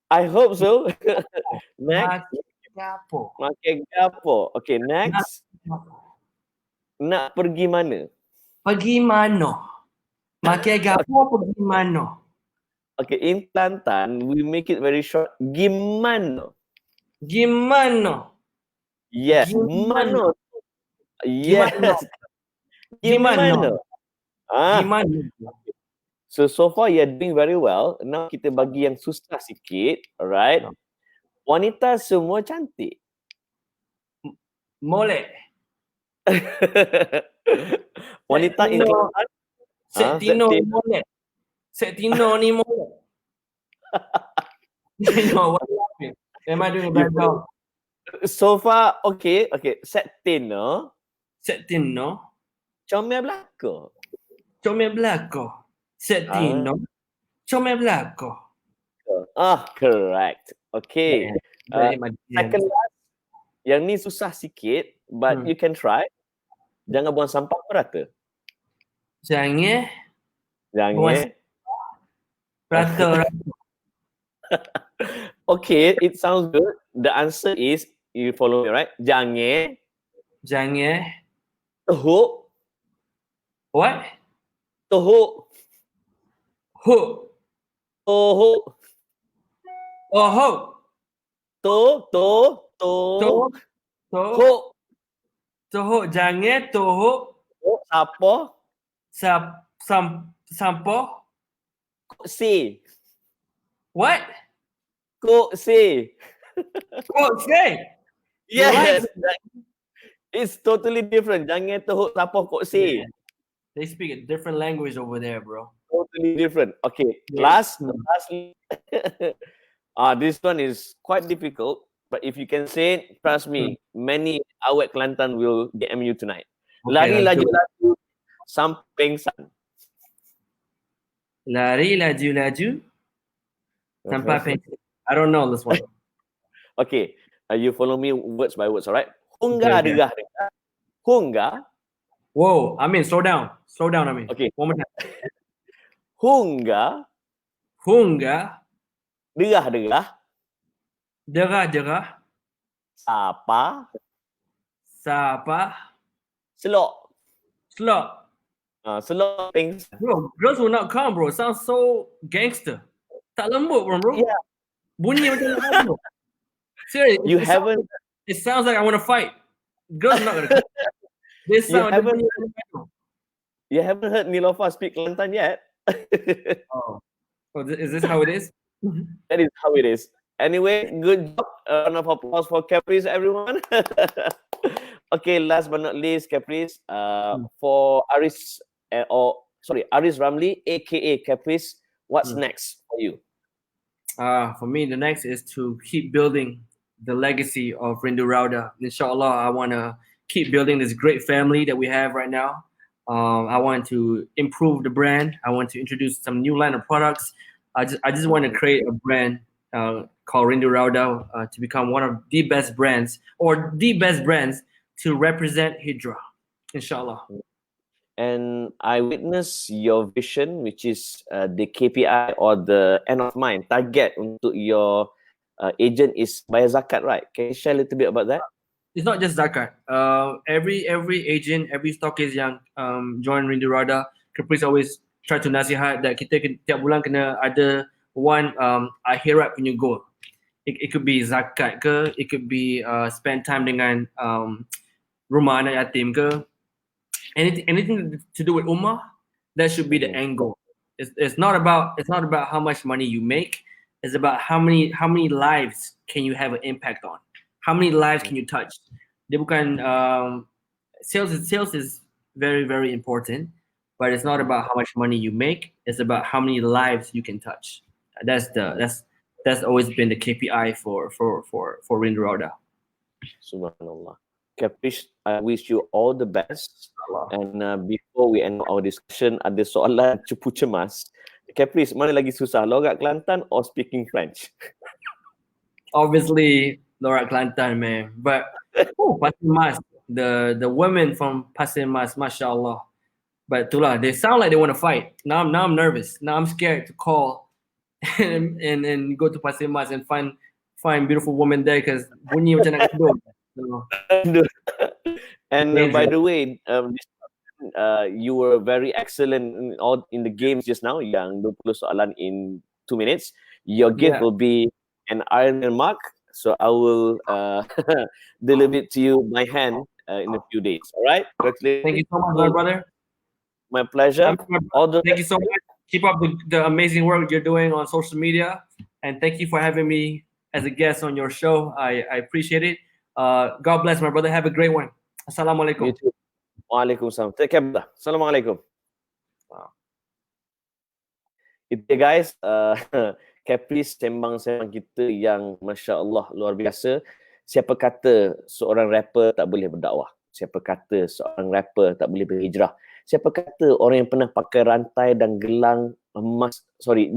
I hope so. Next. Gapo. Makan gapo? Okay, next. Nak pergi mana? Pergi mana? Makan gapo pergi mana? Okay, in Kelantan, we make it very short. Gimana? Gimana? Yes. Gimana? Yes. Gimana? Ah. Gimana? So far you're doing very well. Now kita bagi yang susah sikit. Alright. Wanita semua cantik. Molek. Wanita in Kelantan. Setino ni molek. Setino ni molek. Am I doing a bad job? So far, okay. Setino. Comel belaka. Comel belaka. Setino. Comel belaka. Correct. Okay. Second last. Yang ni susah sikit, but you can try. Jangan buang sampah merata. Jangan. Jangan. Rata. Okay, it sounds good. The answer is, you follow me, right? Jange, Jange. toho, What? toho, Ho. toho, Oh ho. to, to, to, To. To. ho, Toho. Jange. Toho. ho, sapo, Sampo. si, What? ko, si. Oh, say. Yes, Relax. it's totally different. Jange, toho, sapo, ko, si. Yeah. They speak a different language over there, bro. Totally different. Okay, Yeah. lastly, this one is quite difficult, but if you can say it, trust me, many awet Kelantan will DM you tonight. Okay, Lari let's do laju it. laju sampai pengsan. Lari laju laju tanpa pensi. I don't know this one. Okay, you follow me words by words, alright? Okay, Hungga okay. derah derah. Hungga. Whoa, Amin, slow down. Slow down, Amin. Okay. One more time. Hungga Hunga, derah derah. derah derah, Sapa sapa, selok. slot. Selok pengsan. Bro, girls will not come, bro. It sounds so gangster. Tak lembut, bro. Yeah, Bunyi macam nak mati, bro. Seriously, you haven't it sounds like I want to fight. Girls are not gonna come. This You sound haven't- bunyi macam mati, bro. you haven't heard Nilofa speak Kelantan yet. Oh, is this how it is? That is how it is. Anyway, good job. A round of applause for Caprice, everyone. Okay, last but not least, Caprice, for Aris, Aris Ramli, aka Caprice, what's next for you? For me, the next is to keep building the legacy of Rindu Rauda. Inshallah, I want to keep building this great family that we have right now. I want to improve the brand. I want to introduce some new line of products. I just want to create a brand called Rindu Rauda to become one of the best brands or the best brands to represent Hijrah. Inshallah. And I witnessed your vision, which is the KPI or the end of mind target untuk your agent is bayar zakat, right? Can you share a little bit about that? It's not just zakat. Every agent, every stockist yang join Rindu Rada, Caprice always try to nasihat that kita tiap bulan kena ada one akhirat punya goal. It could be zakat ke, it could be spend time dengan rumah anak yatim ke, anything to do with ummah, that should be the end goal. It's not about how much money you make. It's about how many lives can you have an impact on. How many lives can you touch? Dia bukan sales is very, very important, but it's not about how much money you make. It's about how many lives you can touch. That's always been the KPI for Rindu Rauda. Subhanallah. Caprice, I wish you all the best. And before we end our discussion, ada soalan cepu cemas. Caprice, mana lagi susah, logat Kelantan or speaking French? Obviously, Lorat Kelantan, man. But Pasir Mas, the women from Pasir Mas, mashallah. But itulah, they sound like they want to fight. Now I'm nervous. Now I'm scared to call and go to Pasir Mas and find beautiful women there because bunyi macam nak tidur. So, And by the way, you were very excellent in the games just now. Yang 20 soalan in 2 minutes. Your gift will be an Iron Man mark. So I will deliver it to you by hand in a few days. All right? Thank you so much, my brother. My pleasure. Thank you so much. Keep up the amazing work you're doing on social media. And thank you for having me as a guest on your show. I appreciate it. God bless, my brother. Have a great one. Assalamualaikum. You too. Waalaikumsalam. Take care, brother. Assalamualaikum. Itu dia, guys. Caprice sembang-sembang kita yang Masya Allah luar biasa. Siapa kata seorang rapper tak boleh berdakwah? Siapa kata seorang rapper tak boleh berhijrah? Siapa kata orang yang pernah pakai rantai dan gelang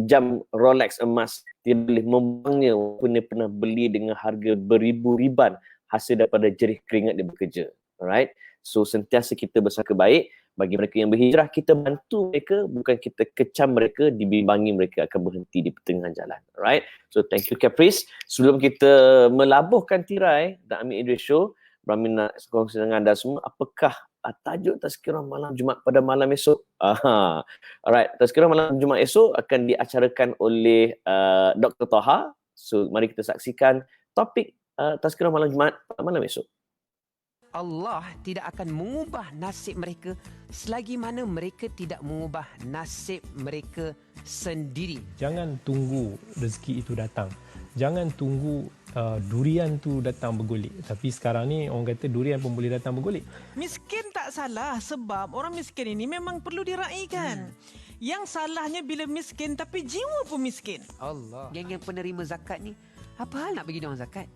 jam Rolex emas tidak boleh membuangnya walaupun dia pernah beli dengan harga beribu-riban hasil daripada jerih keringat dia bekerja. Alright? So sentiasa kita bersangka baik. bagi mereka yang berhijrah, kita bantu mereka, bukan kita kecam mereka, dibimbangi mereka akan berhenti di pertengahan jalan. Alright, so thank you Caprice. Sebelum kita melabuhkan tirai dan Amin Idris Show, Amin nak kongsi dengan anda semua, apakah tajuk tazkirah malam Jumaat pada malam esok? Alright, tazkirah malam Jumaat esok akan diacarakan oleh Dr. Taha. So mari kita saksikan topik tazkirah malam Jumaat pada malam esok. Allah tidak akan mengubah nasib mereka selagi mana mereka tidak mengubah nasib mereka sendiri. Jangan tunggu rezeki itu datang. Jangan tunggu durian tu datang bergolek. Tapi sekarang ni orang kata durian pun boleh datang bergolek. Miskin tak salah sebab orang miskin ini memang perlu diraikan. Yang salahnya bila miskin tapi jiwa pun miskin. Allah. Geng-geng penerima zakat ni, apa hal nak bagi dia orang zakat?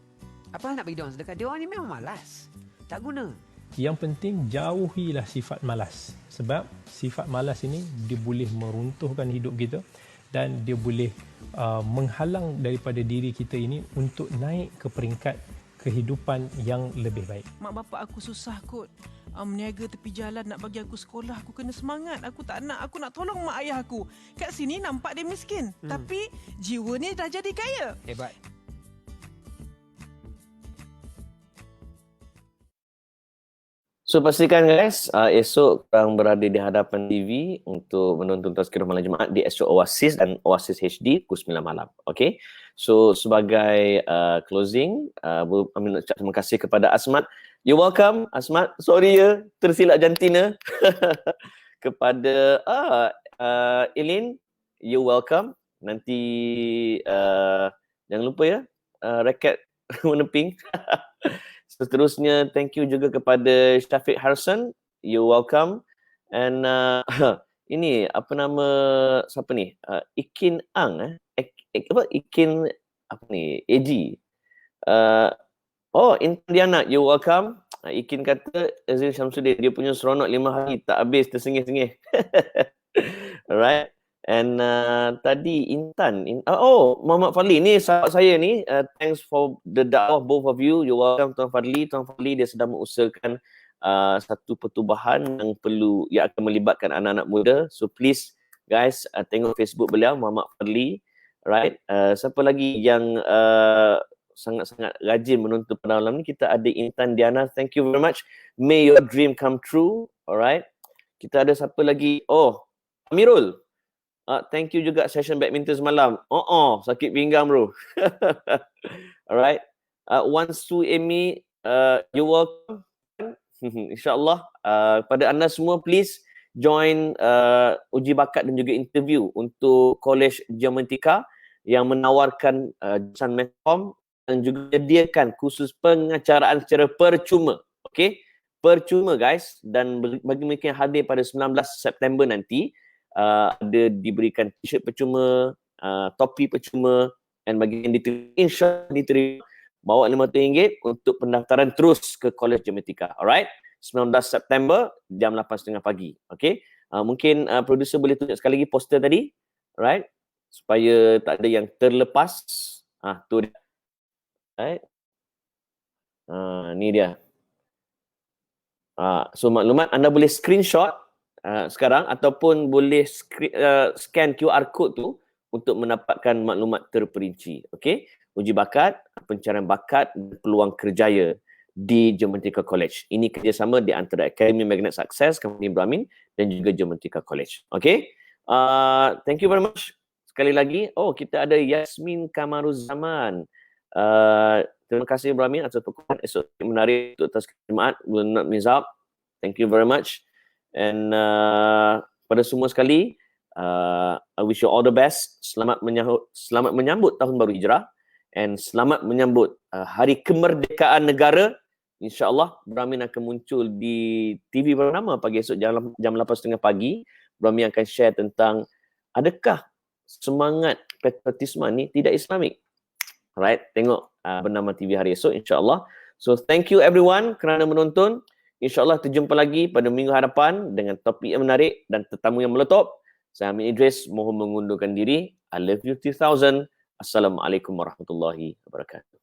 Apa hal nak bagi dia orang sedekah? Dia orang ni memang malas. Tak guna. Yang penting jauhilah sifat malas. Sebab sifat malas ini dia boleh meruntuhkan hidup kita dan dia boleh menghalang daripada diri kita ini untuk naik ke peringkat kehidupan yang lebih baik. Mak bapak aku susah kot. Meniaga tepi jalan nak bagi aku sekolah. Aku kena semangat. Aku tak nak. Aku nak tolong mak ayah aku. Kat sini nampak dia miskin. Tapi jiwa ni dah jadi kaya. Hebat. So pastikan guys, esok korang berada di hadapan TV untuk menonton tazkirah malam Jumaat di Astro Oasis dan Oasis HD pukul 9 malam. Okay. So sebagai closing, Amin nak ucap terima kasih kepada Asmat. You're welcome Asmat. Sorry ya, tersilap jantina. Kepada Elin, you're welcome. Nanti jangan lupa ya, raket warna pink. Seterusnya, thank you juga kepada Syafiq Harson. You're welcome. And ini, apa nama, siapa ni? Ikin Ang. Ikin, apa ni? AG. Intan Diana, you're welcome. Ikin kata, Azil Syamsuddin, dia punya seronok 5 hari tak habis, tersengih-sengih. Alright. And tadi Intan, Muhammad Fadli ni sahabat saya ni, thanks for the dakwah both of you. You're welcome Tuan Fadli. Tuan Fadli dia sedang mengusahakan satu pertubuhan yang akan melibatkan anak-anak muda. So please guys, tengok Facebook beliau Muhammad Fadli. Right. Siapa lagi yang sangat-sangat rajin menonton pada malam ni? Kita ada Intan Diana. Thank you very much. May your dream come true. Alright. Kita ada siapa lagi? Amirul. Thank you juga session badminton semalam. Sakit pinggang bro. Alright. Wan Su Amy, you're welcome. InsyaAllah. Pada anda semua, please join uji bakat dan juga interview untuk College Merdeka yang menawarkan jurusan Medcom dan juga menyediakan kursus pengacaraan secara percuma. Okay? Percuma guys. Dan bagi mereka yang hadir pada 19 September nanti, ada diberikan t-shirt percuma, topi percuma, dan bagi yang diterima, insyaAllah diterima, bawa RM500 untuk pendaftaran terus ke College Merdeka. Alright, 19 September jam 8.30 pagi. Okay, mungkin producer boleh tunjuk sekali lagi poster tadi, alright, supaya tak ada yang terlepas. Tu dia. Alright, ni dia. So maklumat anda boleh screenshot sekarang ataupun boleh scan QR code tu untuk mendapatkan maklumat terperinci. Okey, uji bakat, pencarian bakat dan peluang kerjaya di Merdeka College. Ini kerjasama di antara Academy Magnet Success, Company Amin dan juga Merdeka College. Okey, thank you very much. Sekali lagi, kita ada Yasmin Kamaruzzaman. Terima kasih Amin atas perkongsian esok menarik untuk tazkirah Jumaat. Will not miss out. Thank you very much. And pada semua sekali, I wish you all the best. Selamat menyambut Tahun Baru Hijrah and selamat menyambut Hari Kemerdekaan Negara. InsyaAllah, Amin akan muncul di TV bernama pagi esok jam 8.30 pagi. Amin akan share tentang adakah semangat patriotisme ni tidak Islamik. Alright, tengok bernama TV hari esok insyaAllah. So thank you everyone kerana menonton. InsyaAllah terjumpa lagi pada minggu hadapan dengan topik yang menarik dan tetamu yang meletop. Saya Amin Idris, mohon mengundurkan diri. I love you 2000. Assalamualaikum warahmatullahi wabarakatuh.